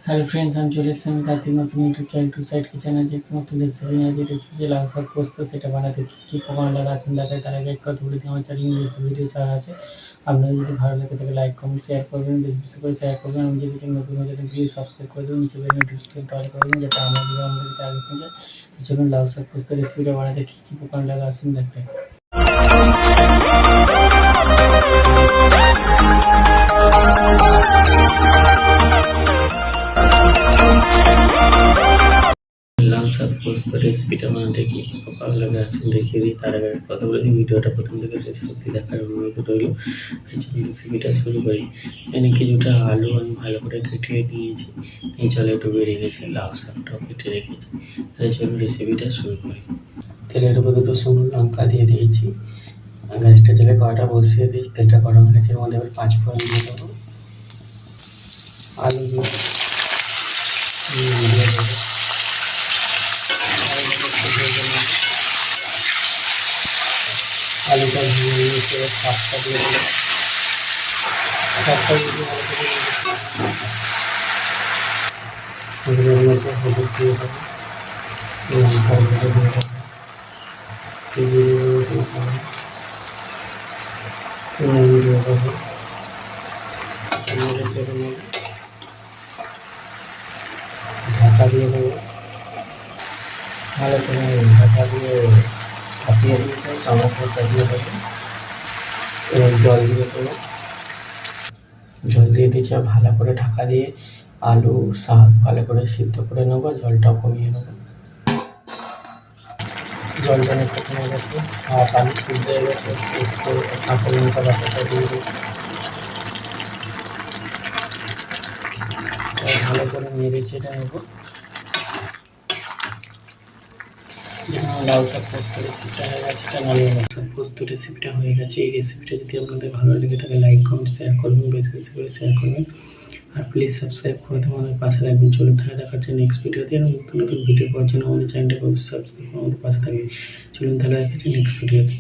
Hello friends, हम চলে এসেছি কার্তিক নতুন ইউটিউব চ্যানেল টু সাইড কিচেনে যে নতুন রেসিপি নিয়ে রেসিপি লাউ শাক পোস্ত সেটা বানাতে কী উপকরণ লাগে আছেন দেখায় তার আগে এক কথা বলে দিই আমার চ্যানেল রেসিপি ভিডিও ছাড়া আছে। আপনারা যদি ভালো লাগে তাহলে লাইক কমেন্ট শেয়ার করবেন, বেশি বেশি করে শেয়ার করবেন। আমি যদি কিছু নতুন হয়ে যাবেন প্লিজ সাবস্ক্রাইব করে দেবেন, নিচে বেল নোটিফিকেশনটা অল করে দিন যাতে আমার ভিডিও আমাদের কাছে আগে পৌঁছায়। তো চলুন লাউ শাক পোস্ত রেসিপিটা বানাতে কী কী উপকরণ লাগে আসুন দেখায়। লাউ শাক পোস্ত রেসিপিটা বানাতে কী কী উপকরণ লাগে আসুন দেখিয়ে দিই। তার আগে কথা বলে দিই, ভিডিওটা প্রথম থেকে শেষ অবধি দেখার অনুরোধ রইল। এই জন্য রেসিপিটা শুরু করি। এখানে কিছুটা আলু আমি ভালো করে কেটে নিয়েছি, এই জলে ডুবে রেখেছি, লাউ শাকটাও কেটে রেখেছি। তাহলে চলুন রেসিপিটা শুরু করি। তেলের উপর দুটো শুকনো লঙ্কা দিয়ে দিয়েছি, গ্যাসটা জলে কড়াটা বসিয়ে দিয়েছি, তেলটা গরম হয়ে গেছে। এর মধ্যে এবার 5 ফোড়ন দিয়ে দেবো, আলু দিয়ে দেবো, আলুটা ভেঙে নিয়েছে, শাকটা দিয়ে দেবো, শাকটা দিয়ে ভালো করে হলুদের মধ্যে হলুদ দিয়ে দেবো, লঙ্কার গুঁড়ো দিয়ে দেবো, জিরে গুঁড়ো দিয়ে দেবো, নুন দিয়ে দেবো, মরিচের মধ্যে ঢাকা দিয়ে দেবো, ভালো করে ঢাকা দিয়ে ভাপিয়ে দিয়েছে। টমেটোটা দিয়ে দেবো এবং জল দিয়ে দেবো, জল দিয়ে দিয়েছি। ভালো করে ঢাকা দিয়ে আলু শাক ভালো করে সিদ্ধ করে নেবো, জলটাও কমিয়ে নেবো। জলটা অনেকটা কমে গেছে, শাক আলু সিদ্ধ হয়ে গেছে। পোস্ত কাঁচা লঙ্কা বাটাটা দিয়ে দেবো, ভালো করে নেড়ে চেড়ে নেবো। লাউ শাক পোস্ত রেসিপিটা হয়ে গেছে, লাউ শাক পোস্ত রেসিপিটা হয়ে গেছে। এই রেসিপিটা যদি আপনাদের ভালো লেগে থাকে লাইক কমেন্ট শেয়ার করবেন, বেশি বেশি করে শেয়ার করবেন, আর প্লিজ সাবস্ক্রাইব করে দেবেন, আমাদের পাশে থাকবেন। চলুন তাহলে দেখাচ্ছে নেক্সট ভিডিওতে, এবং নতুন নতুন ভিডিও পাওয়ার জন্য আমাদের চ্যানেলটাকে সাবস্ক্রাইব করে আমাদের পাশে থাকবেন। চলুন তাহলে দেখাচ্ছে নেক্সট ভিডিওতে।